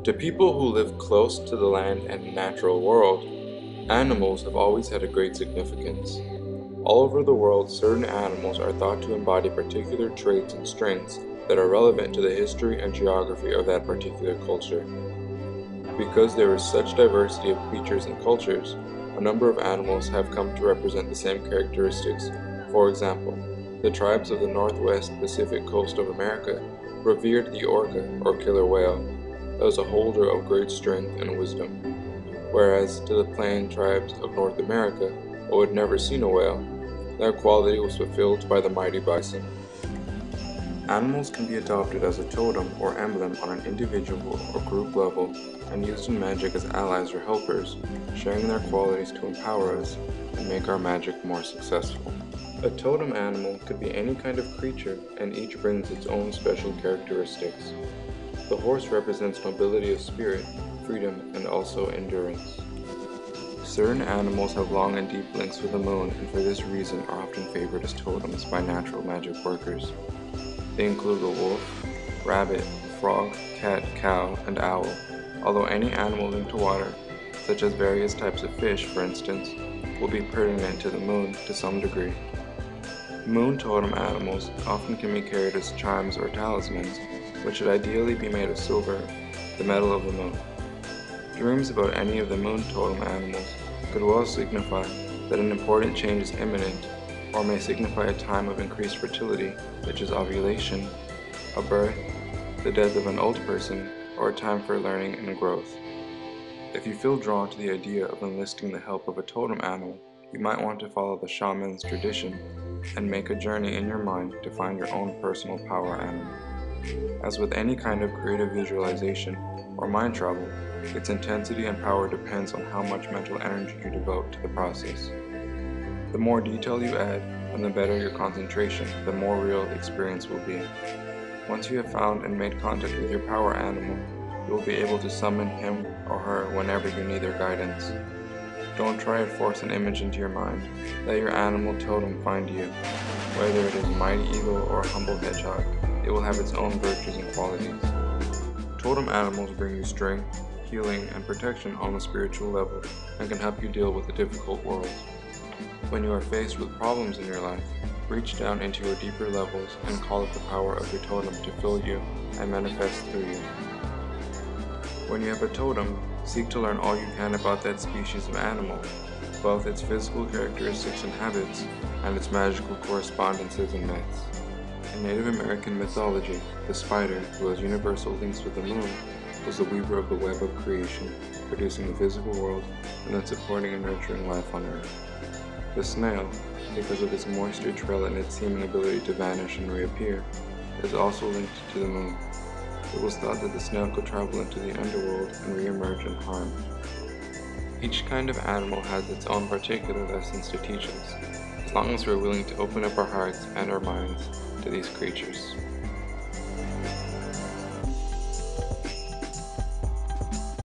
To people who live close to the land and natural world, animals have always had a great significance. All over the world, certain animals are thought to embody particular traits and strengths that are relevant to the history and geography of that particular culture. Because there is such diversity of creatures and cultures, a number of animals have come to represent the same characteristics. For example, the tribes of the Northwest Pacific coast of America revered the orca or killer whale as a holder of great strength and wisdom, whereas to the plain tribes of North America, who had never seen a whale, that quality was fulfilled by the mighty bison. Animals can be adopted as a totem or emblem on an individual or group level and used in magic as allies or helpers, sharing their qualities to empower us and make our magic more successful. A totem animal could be any kind of creature, and each brings its own special characteristics. The horse represents nobility of spirit, freedom, and also endurance. Certain animals have long and deep links with the moon, and for this reason are often favored as totems by natural magic workers. They include the wolf, rabbit, frog, cat, cow, and owl, although any animal linked to water, such as various types of fish for instance, will be pertinent to the moon to some degree. Moon totem animals often can be carried as charms or talismans, which should ideally be made of silver, the metal of the moon. Dreams about any of the moon totem animals could well signify that an important change is imminent, or may signify a time of increased fertility, such as ovulation, a birth, the death of an old person, or a time for learning and growth. If you feel drawn to the idea of enlisting the help of a totem animal, you might want to follow the shaman's tradition and make a journey in your mind to find your own personal power animal. As with any kind of creative visualization or mind travel, its intensity and power depends on how much mental energy you devote to the process. The more detail you add, and the better your concentration, the more real the experience will be. Once you have found and made contact with your power animal, you will be able to summon him or her whenever you need their guidance. Don't try to force an image into your mind. Let your animal totem find you. Whether it is a mighty eagle or a humble hedgehog, it will have its own virtues and qualities. Totem animals bring you strength, healing, and protection on a spiritual level, and can help you deal with a difficult world. When you are faced with problems in your life, reach down into your deeper levels and call up the power of your totem to fill you and manifest through you. When you have a totem, seek to learn all you can about that species of animal, both its physical characteristics and habits, and its magical correspondences and myths. In Native American mythology, the spider, who has universal links with the moon, was the weaver of the web of creation, producing the physical world and then supporting and nurturing life on Earth. The snail, because of its moisture trail and its seeming ability to vanish and reappear, is also linked to the moon. It was thought that the snail could travel into the underworld and re-emerge unharmed. Each kind of animal has its own particular lessons to teach us, as long as we're willing to open up our hearts and our minds to these creatures.